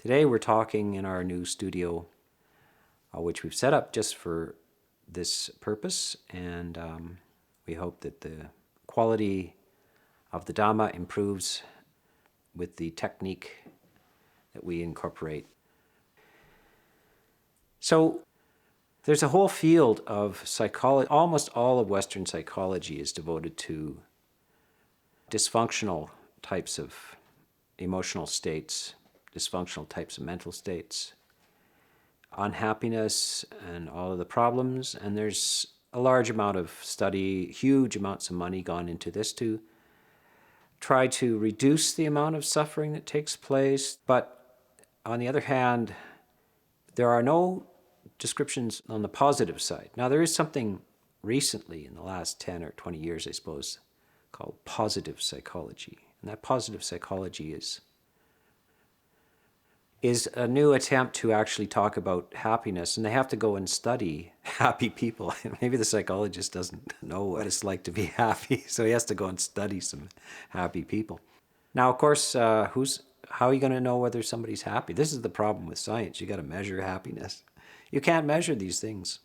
Today we're talking in our new studio, which we've set up just for this purpose, and we hope that the quality of the Dhamma improves with the technique that we incorporate. So there's a whole field of psychology. Almost all of Western psychology is devoted to dysfunctional types of emotional states, dysfunctional types of mental states, unhappiness and all of the problems. And there's a large amount of study, huge amounts of money gone into this to try to reduce the amount of suffering that takes place. But on the other hand, there are no descriptions on the positive side. Now, there is something recently in the last 10 or 20 years, I suppose, called positive psychology. And that positive psychology is a new attempt to actually talk about happiness. And they have to go and study happy people. Maybe the psychologist doesn't know what it's like to be happy, so he has to go and study some happy people. Now, of course, how are you going to know whether somebody's happy? This is the problem with science. You got to measure happiness. You can't measure these things.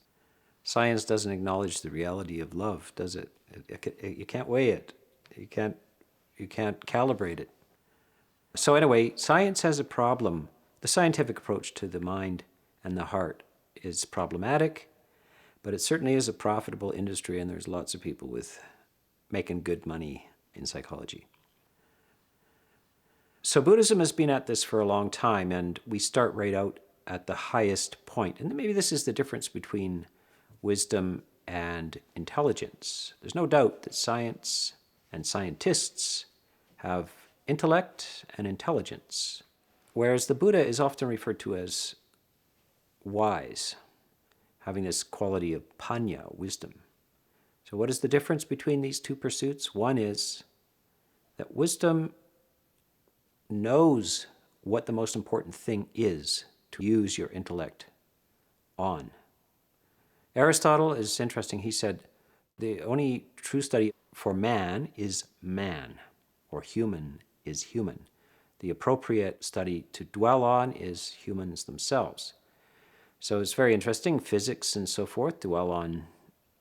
Science doesn't acknowledge the reality of love, does it? You can't weigh it. You can't calibrate it. So anyway, science has a problem. The scientific approach to the mind and the heart is problematic, but it certainly is a profitable industry, and there's lots of people with making good money in psychology. So Buddhism has been at this for a long time, and we start right out at the highest point. And maybe this is the difference between wisdom and intelligence. There's no doubt that science and scientists have intellect and intelligence, whereas the Buddha is often referred to as wise, having this quality of panya, wisdom. So what is the difference between these two pursuits? One is that wisdom knows what the most important thing is to use your intellect on. Aristotle is interesting. He said the only true study for man is man, or human is human. The appropriate study to dwell on is humans themselves. So it's very interesting. Physics and so forth dwell on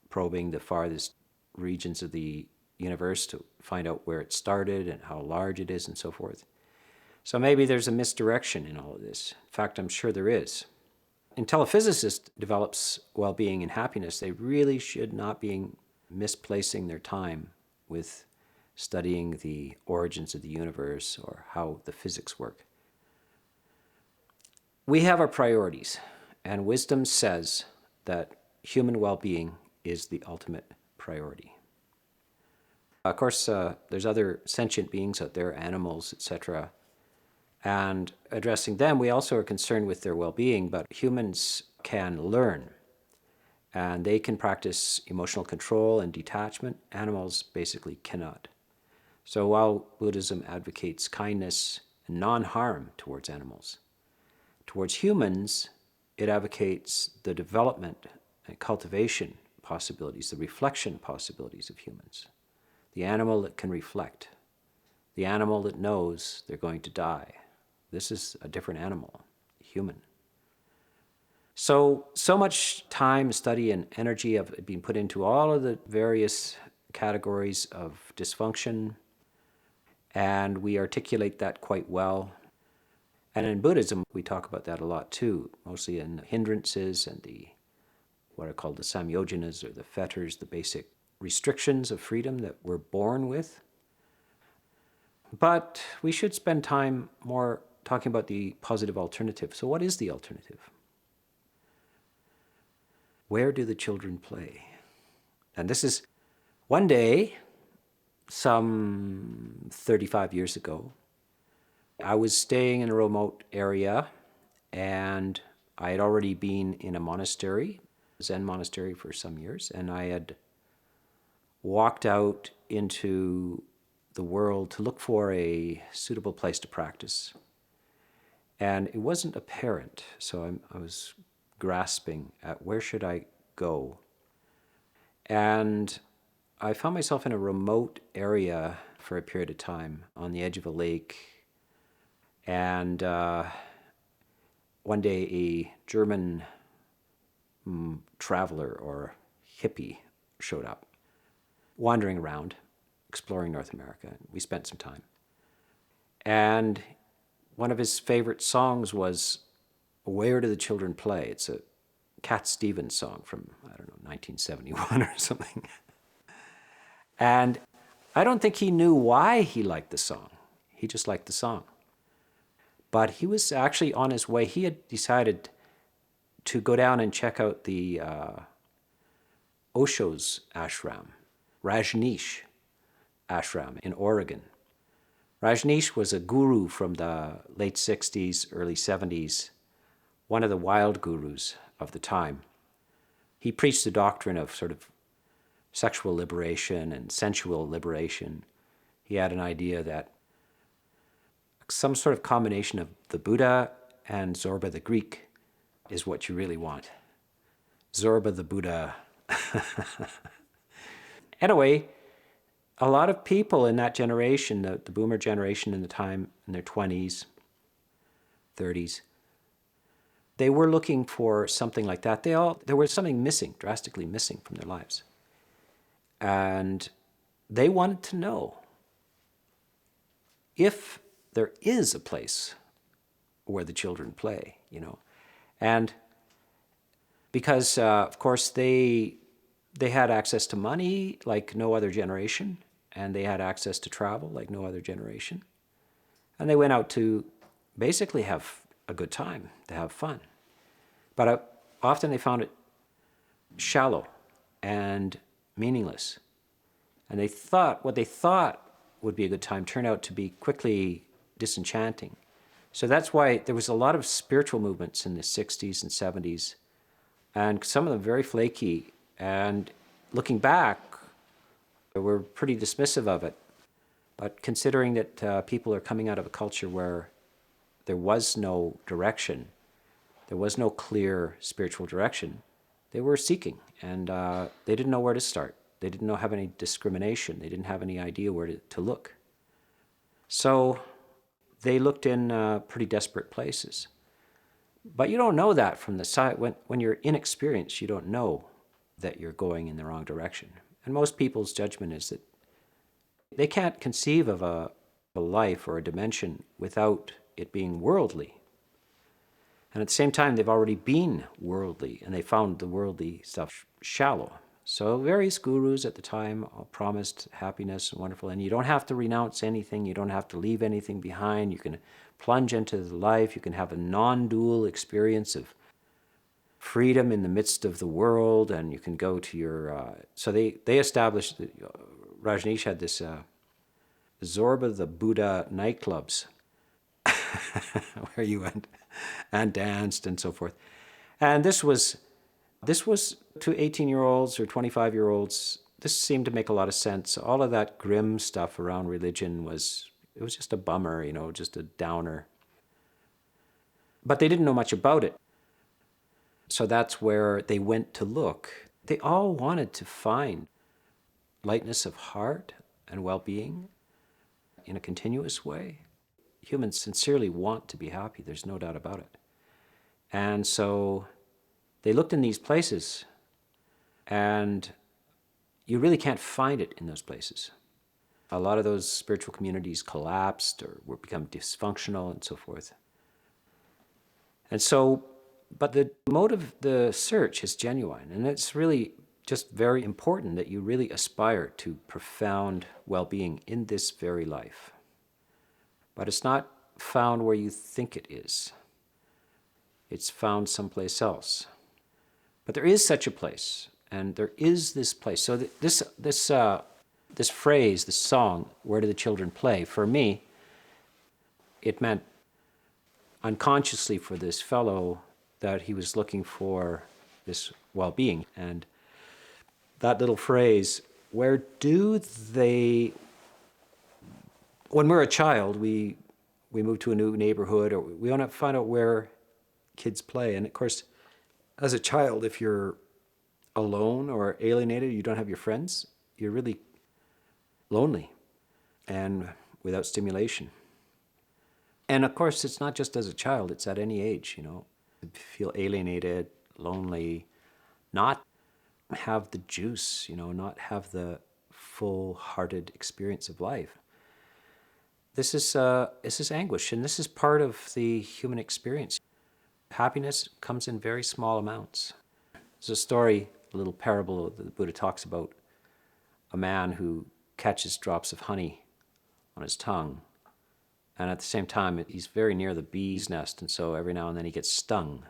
probing the farthest regions of the universe to find out where it started and how large it is and so forth. So maybe there's a misdirection in all of this. In fact, I'm sure there is. Until a physicist develops well-being and happiness, they really should not be misplacing their time with studying the origins of the universe or how the physics work. We have our priorities, and wisdom says that human well-being is the ultimate priority. Of course, there's other sentient beings out there, animals, etc., and addressing them, we also are concerned with their well-being, but humans can learn, and they can practice emotional control and detachment. Animals basically cannot. So while Buddhism advocates kindness and non-harm towards animals, towards humans, it advocates the development and cultivation possibilities, the reflection possibilities of humans. The animal that can reflect, the animal that knows they're going to die. This is a different animal, human. So much time, study, and energy have been put into all of the various categories of dysfunction, and we articulate that quite well. And in Buddhism, we talk about that a lot too, mostly in the hindrances and what are called the samyojanas, or the fetters, the basic restrictions of freedom that we're born with. But we should spend time more talking about the positive alternative. So what is the alternative? Where do the children play? And this is one day, some 35 years ago, I was staying in a remote area, and I had already been in a monastery, a Zen monastery, for some years, and I had walked out into the world to look for a suitable place to practice. And it wasn't apparent, so I was grasping at where should I go. And I found myself in a remote area for a period of time on the edge of a lake. And one day a German traveler or hippie showed up, wandering around, exploring North America. We spent some time. And one of his favorite songs was Where Do the Children Play? It's a Cat Stevens song from, I don't know, 1971 or something. And I don't think he knew why he liked the song. He just liked the song. But he was actually on his way. He had decided to go down and check out the Osho's ashram, Rajneesh ashram in Oregon. Rajneesh was a guru from the late 60s, early 70s, one of the wild gurus of the time. He preached the doctrine of sort of sexual liberation and sensual liberation. He had an idea that some sort of combination of the Buddha and Zorba the Greek is what you really want. Zorba the Buddha. Anyway, a lot of people in that generation, the boomer generation in the time, in their 20s, 30s, they were looking for something like that. There was something missing, drastically missing from their lives. And they wanted to know if there is a place where the children play, And because, of course, they had access to money like no other generation, and they had access to travel like no other generation. And they went out to basically have a good time, to have fun. But often they found it shallow and meaningless. And what they thought would be a good time turned out to be quickly disenchanting. So that's why there was a lot of spiritual movements in the 60s and 70s, and some of them very flaky. And looking back, we're pretty dismissive of it. But considering that people are coming out of a culture where there was no direction, there was no clear spiritual direction, they were seeking, and they didn't know where to start. They didn't have any discrimination. They didn't have any idea where to look. So they looked in pretty desperate places. But you don't know that from the side. When you're inexperienced, you don't know that you're going in the wrong direction. And most people's judgment is that they can't conceive of a life or a dimension without it being worldly. And at the same time, they've already been worldly, and they found the worldly stuff shallow. So various gurus at the time promised happiness and wonderful, and you don't have to renounce anything, you don't have to leave anything behind, you can plunge into the life, you can have a non-dual experience of freedom in the midst of the world, and you can go to your... So they established, Rajneesh had this Zorba the Buddha nightclubs, where you went and danced and so forth. And this was to 18-year-olds or 25-year-olds, this seemed to make a lot of sense. All of that grim stuff around religion was just a bummer, just a downer. But they didn't know much about it. So that's where they went to look. They all wanted to find lightness of heart and well-being in a continuous way. Humans sincerely want to be happy, there's no doubt about it. And so they looked in these places, and you really can't find it in those places. A lot of those spiritual communities collapsed or were become dysfunctional and so forth. And so, but the motive, the search is genuine, and it's really just very important that you really aspire to profound well-being in this very life. But it's not found where you think it is. It's found someplace else. But there is such a place, and there is this place. So this phrase, this song, "Where Do the Children Play?" for me, it meant unconsciously for this fellow that he was looking for this well-being. And that little phrase, where do they... When we're a child, we move to a new neighborhood, or we want to find out where kids play. And of course, as a child, if you're alone or alienated, you don't have your friends, you're really lonely and without stimulation. And of course, it's not just as a child, it's at any age, Feel alienated, lonely, not have the juice, not have the full-hearted experience of life. This is anguish, and this is part of the human experience. Happiness comes in very small amounts. There's a story, a little parable that the Buddha talks about a man who catches drops of honey on his tongue, and at the same time he's very near the bee's nest, and so every now and then he gets stung.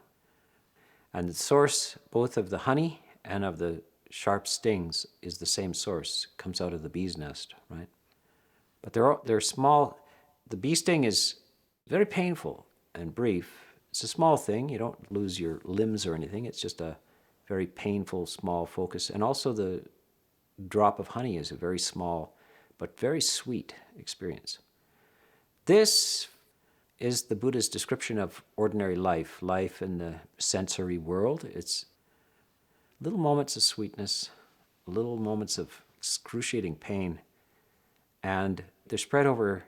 And the source both of the honey and of the sharp stings is the same source, comes out of the bee's nest, right? But they're small. The bee sting is very painful and brief. It's a small thing. You don't lose your limbs or anything. It's just a very painful, small focus. And also the drop of honey is a very small but very sweet experience. This is the Buddha's description of ordinary life in the sensory world. It's little moments of sweetness, little moments of excruciating pain, and they're spread over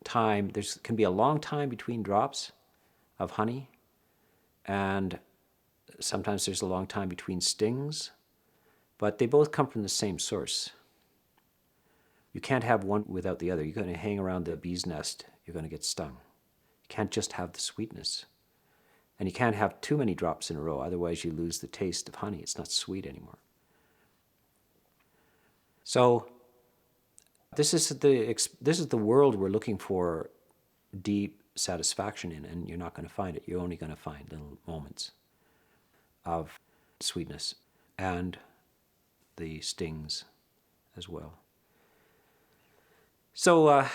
time. There can be a long time between drops of honey, and sometimes there's a long time between stings, but they both come from the same source. You can't have one without the other. You're going to hang around the bee's nest, you're going to get stung. You can't just have the sweetness. And you can't have too many drops in a row, otherwise you lose the taste of honey. It's not sweet anymore. So this is the world we're looking for deep satisfaction in, and you're not going to find it. You're only going to find little moments of sweetness and the stings as well. So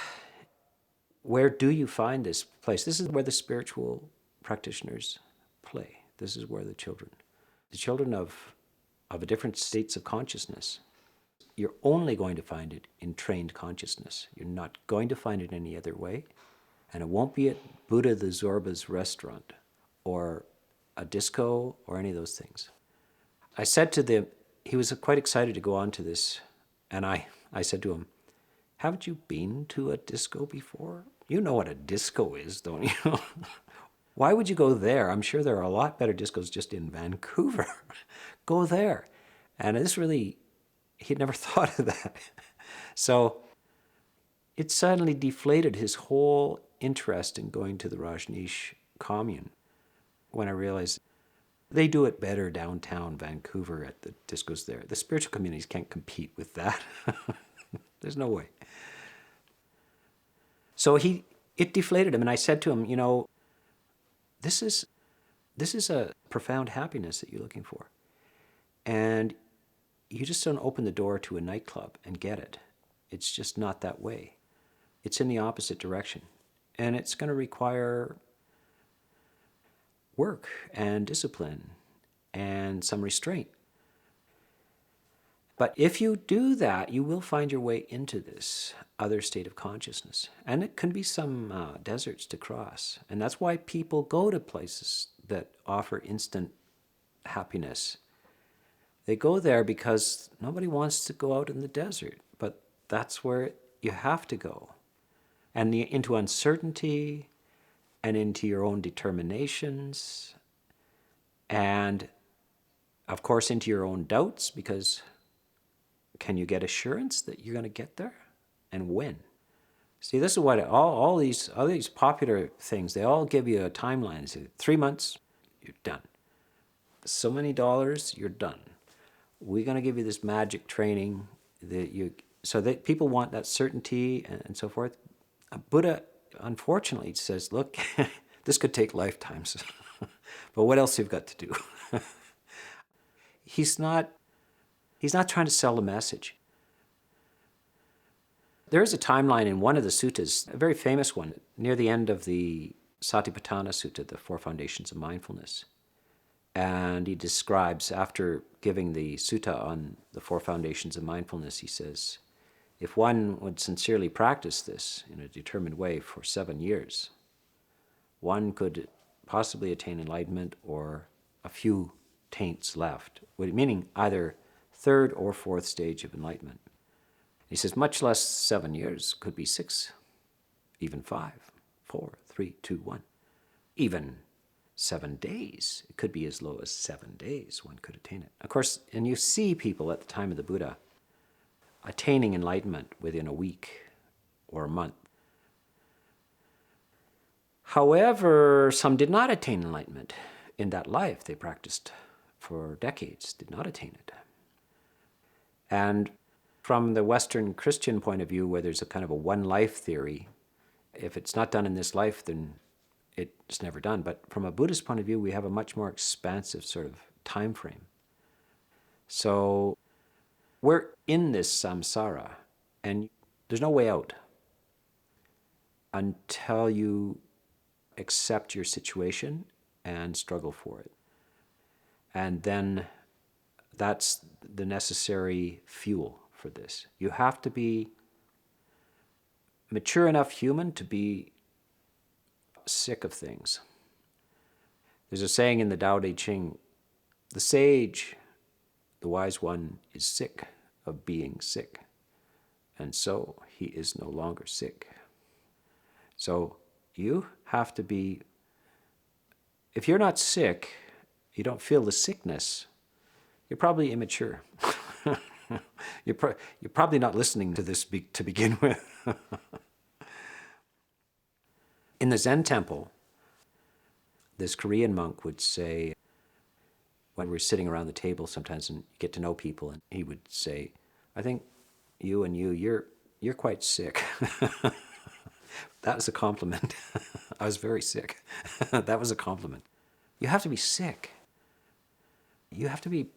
where do you find this place? This is where the spiritual practitioners play. This is where the children of a different states of consciousness, you're only going to find it in trained consciousness. You're not going to find it any other way. And it won't be at Buddha the Zorba's restaurant or a disco or any of those things. I said to them, he was quite excited to go on to this, and I said to him, haven't you been to a disco before? You know what a disco is, don't you? Why would you go there? I'm sure there are a lot better discos just in Vancouver. Go there. And this really, he'd never thought of that. So it suddenly deflated his whole interest in going to the Rajneesh commune when I realized they do it better downtown Vancouver at the discos there. The spiritual communities can't compete with that. There's no way. So it deflated him, and I said to him, this is a profound happiness that you're looking for. And you just don't open the door to a nightclub and get it. It's just not that way. It's in the opposite direction. And it's going to require work and discipline and some restraint. But if you do that, you will find your way into this other state of consciousness. And it can be some deserts to cross. And that's why people go to places that offer instant happiness. They go there because nobody wants to go out in the desert, but that's where you have to go. And into uncertainty and into your own determinations and, of course, into your own doubts, because can you get assurance that you're going to get there? And when? See, this is what all these popular things, they all give you a timeline. They say 3 months, you're done. So many dollars, you're done. We're going to give you this magic training so that people want that certainty and so forth. Buddha, unfortunately, says, look, this could take lifetimes. But what else you've got to do? He's not trying to sell a message. There is a timeline in one of the suttas, a very famous one, near the end of the Satipatthana Sutta, the Four Foundations of Mindfulness. And he describes, after giving the sutta on the Four Foundations of Mindfulness, he says, if one would sincerely practice this in a determined way for 7 years, one could possibly attain enlightenment or a few taints left, meaning either third or fourth stage of enlightenment. He says much less 7 years, could be 6, even 5, 4, 3, 2, 1. Even 7 days. It could be as low as 7 days one could attain it. Of course, and you see people at the time of the Buddha attaining enlightenment within a week or a month. However, some did not attain enlightenment in that life. They practiced for decades, did not attain it. And from the Western Christian point of view, where there's a kind of a one-life theory, if it's not done in this life, then it's never done. But from a Buddhist point of view, we have a much more expansive sort of time frame. So we're in this samsara, and there's no way out until you accept your situation and struggle for it. And then that's the necessary fuel for this. You have to be mature enough human to be sick of things. There's a saying in the Tao Te Ching, the sage, the wise one, is sick of being sick, and so he is no longer sick. So you have to be, if you're not sick, you don't feel the sickness, you're probably immature. You're probably not listening to this to begin with. In the Zen temple, this Korean monk would say, when we're sitting around the table sometimes and you get to know people, and he would say, I think you're quite sick. That was a compliment. I was very sick. That was a compliment. You have to be sick. You have to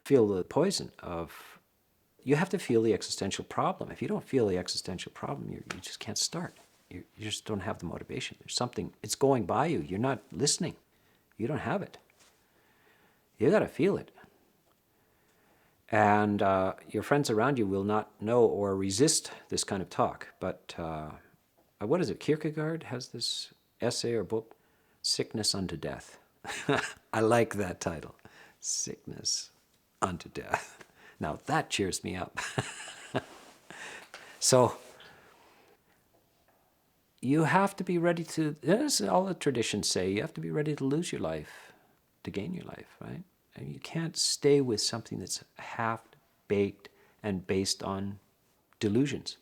feel the poison of, you have to feel the existential problem. If you don't feel the existential problem, you just can't start. You just don't have the motivation. There's something, it's going by you. You're not listening. You don't have it. You got to feel it. And your friends around you will not know or resist this kind of talk. But what is it? Kierkegaard has this essay or book, Sickness Unto Death. I like that title, Sickness Unto Death. Now that cheers me up. So you have to be ready to, as all the traditions say, you have to be ready to lose your life to gain your life, right? And you can't stay with something that's half-baked and based on delusions.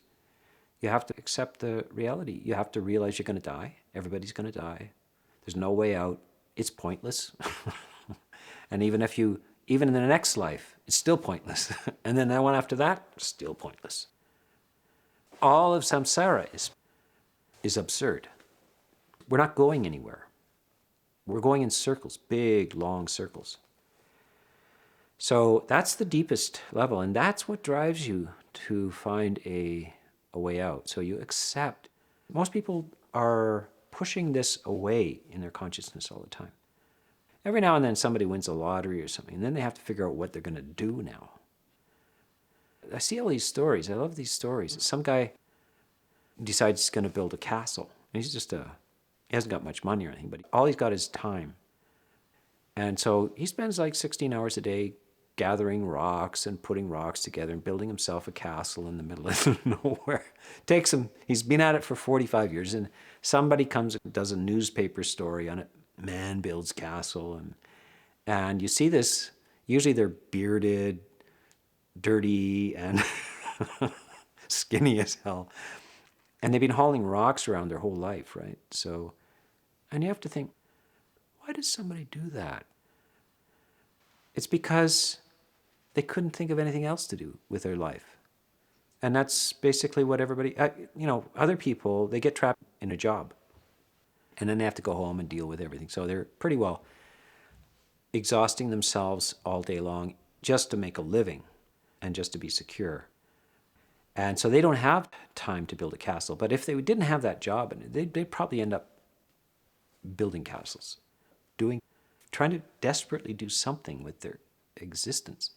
You have to accept the reality. You have to realize you're going to die. Everybody's going to die. There's no way out. It's pointless. And even in the next life, it's still pointless. And then that one after that, still pointless. All of samsara is absurd. We're not going anywhere. We're going in circles, big, long circles. So that's the deepest level, and that's what drives you to find a way out. So you accept. Most people are pushing this away in their consciousness all the time. Every now and then somebody wins a lottery or something, and then they have to figure out what they're going to do now. I see all these stories. I love these stories. Some guy decides he's going to build a castle. And he's just he hasn't got much money or anything, but all he's got is time. And so he spends like 16 hours a day gathering rocks and putting rocks together and building himself a castle in the middle of nowhere. Takes him, he's been at it for 45 years, and somebody comes and does a newspaper story on it. Man builds castle, and you see this, usually they're bearded, dirty, and skinny as hell. And they've been hauling rocks around their whole life, right? So, and you have to think, why does somebody do that? It's because they couldn't think of anything else to do with their life. And that's basically what everybody, other people, they get trapped in a job. And then they have to go home and deal with everything. So they're pretty well exhausting themselves all day long just to make a living and just to be secure. And so they don't have time to build a castle. But if they didn't have that job, they'd probably end up building castles, trying to desperately do something with their existence.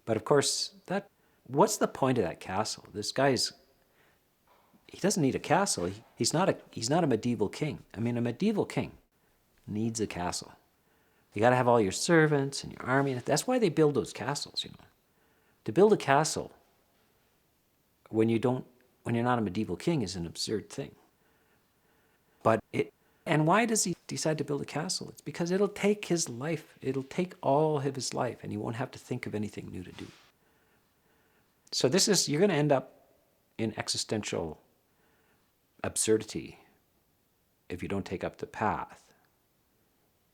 But of course, what's the point of that castle? This guy's, he doesn't need a castle. He's not a medieval king. I mean, a medieval king needs a castle. You got to have all your servants and your army. That's why they build those castles, To build a castle when you're not a medieval king is an absurd thing. And why does he decide to build a castle? It's because it'll take his life. It'll take all of his life, and he won't have to think of anything new to do. So you're going to end up in existential absurdity if you don't take up the path.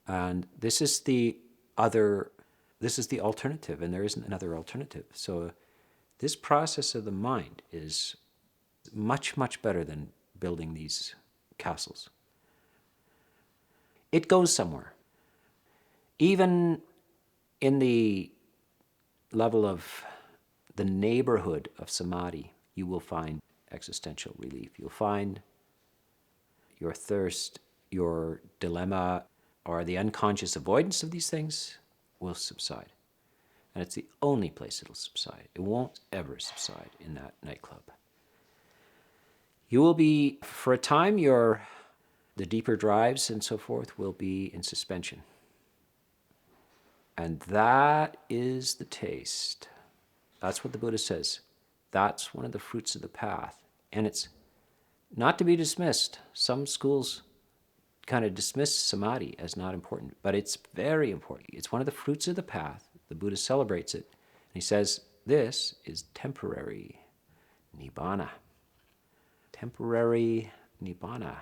And this is the alternative, and there isn't another alternative. So this process of the mind is much, much better than building these castles. It goes somewhere. Even in the level of the neighborhood of samadhi, you will find existential relief. You'll find your thirst, your dilemma, or the unconscious avoidance of these things will subside. And it's the only place it'll subside. It won't ever subside in that nightclub. You will be, for a time, the deeper drives and so forth will be in suspension. And that is the taste. That's what the Buddha says. That's one of the fruits of the path. And it's not to be dismissed. Some schools kind of dismiss samadhi as not important, but it's very important. It's one of the fruits of the path. The Buddha celebrates it. And he says, this is temporary nibbana. Temporary nibbana.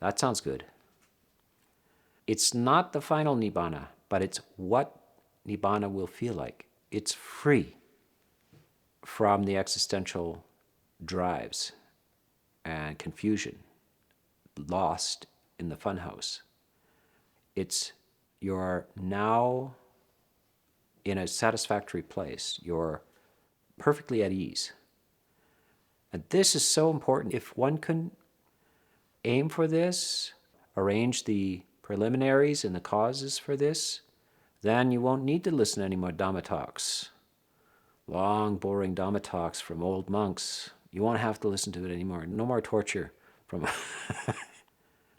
That sounds good. It's not the final nibbana, but it's what nibbana will feel like. It's free from the existential drives and confusion, lost in the funhouse. You're now in a satisfactory place. You're perfectly at ease. And this is so important. If one can aim for this, arrange the preliminaries and the causes for this, then you won't need to listen to any more Dhamma talks. Long, boring Dhamma talks from old monks. You won't have to listen to it anymore. No more torture from...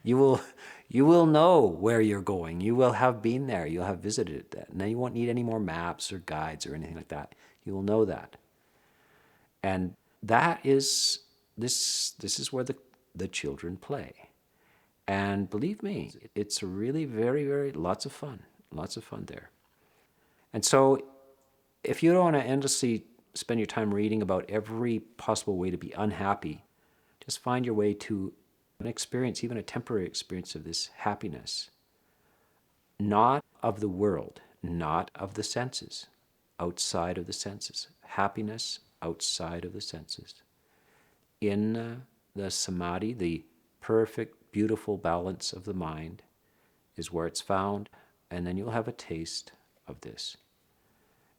You will know where you're going. You will have been there. You'll have visited that. Now you won't need any more maps or guides or anything like that. You will know that. And that is, this is where the children play. And believe me, it's really very, very, lots of fun there. And so if you don't want to endlessly spend your time reading about every possible way to be unhappy, just find your way to an experience, even a temporary experience of this happiness, not of the world, not of the senses, outside of the senses. Happiness outside of the senses. In the samadhi, the perfect, beautiful balance of the mind is where it's found, and then you'll have a taste of this.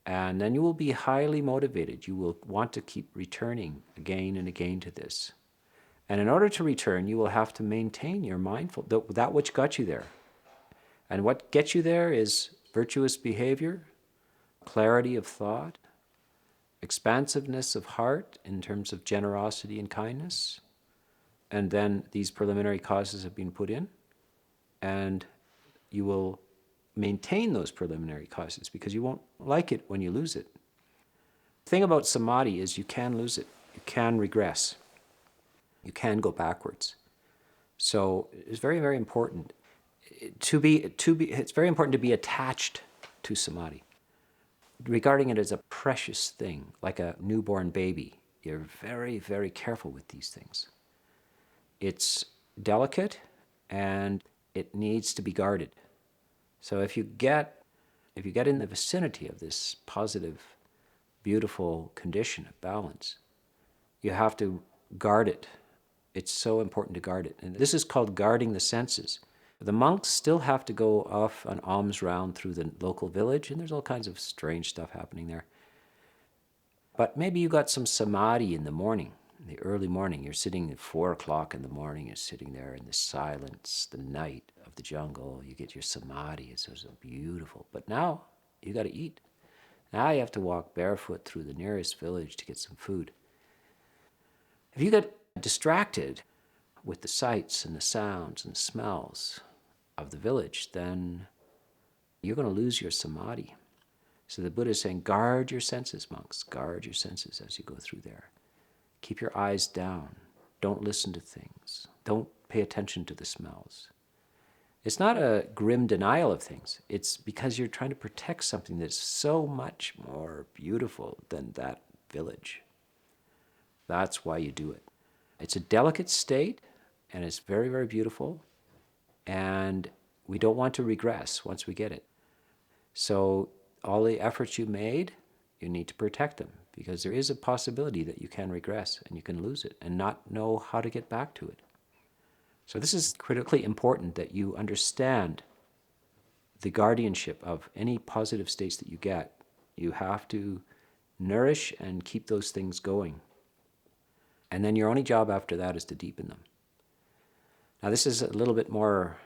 And then you will be highly motivated. You will want to keep returning again and again to this. And in order to return, you will have to maintain your mindful, that which got you there. And what gets you there is virtuous behavior, clarity of thought, expansiveness of heart in terms of generosity and kindness. And then these preliminary causes have been put in, and you will maintain those preliminary causes because you won't like it when you lose it. The thing about samadhi is you can lose it. You can regress. You can go backwards. So it's very, very important it's very important to be attached to samadhi, regarding it as a precious thing, like a newborn baby. You're very, very careful with these things. It's delicate and it needs to be guarded. So if you get in the vicinity of this positive, beautiful condition of balance, you have to guard it. It's so important to guard it. And this is called guarding the senses. The monks still have to go off an alms round through the local village, and there's all kinds of strange stuff happening there. But maybe you got some samadhi in the morning, in the early morning. You're sitting at 4 o'clock in the morning, you're sitting there in the silence, the night of the jungle. You get your samadhi. It's so beautiful. But now you got to eat. Now you have to walk barefoot through the nearest village to get some food. If you get distracted with the sights and the sounds and the smells of the village, then you're going to lose your samadhi. So the Buddha is saying, guard your senses, monks. Guard your senses as you go through there. Keep your eyes down. Don't listen to things. Don't pay attention to the smells. It's not a grim denial of things. It's because you're trying to protect something that's so much more beautiful than that village. That's why you do it. It's a delicate state, and it's very, very beautiful, and we don't want to regress once we get it. So all the efforts you made, you need to protect them, because there is a possibility that you can regress and you can lose it and not know how to get back to it. So this is critically important, that you understand the guardianship of any positive states that you get. You have to nourish and keep those things going. And then your only job after that is to deepen them. Now this is a little bit more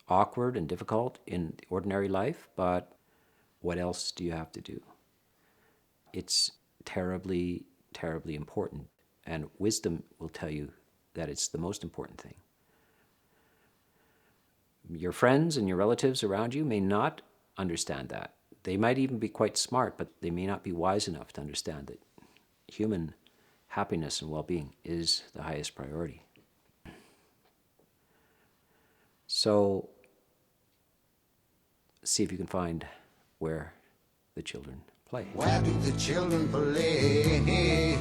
awkward and difficult in ordinary life, but what else do you have to do? It's terribly, terribly important. And wisdom will tell you that it's the most important thing. Your friends and your relatives around you may not understand that. They might even be quite smart, but they may not be wise enough to understand that human happiness and well-being is the highest priority. So see if you can find where the children play. Where do the children play?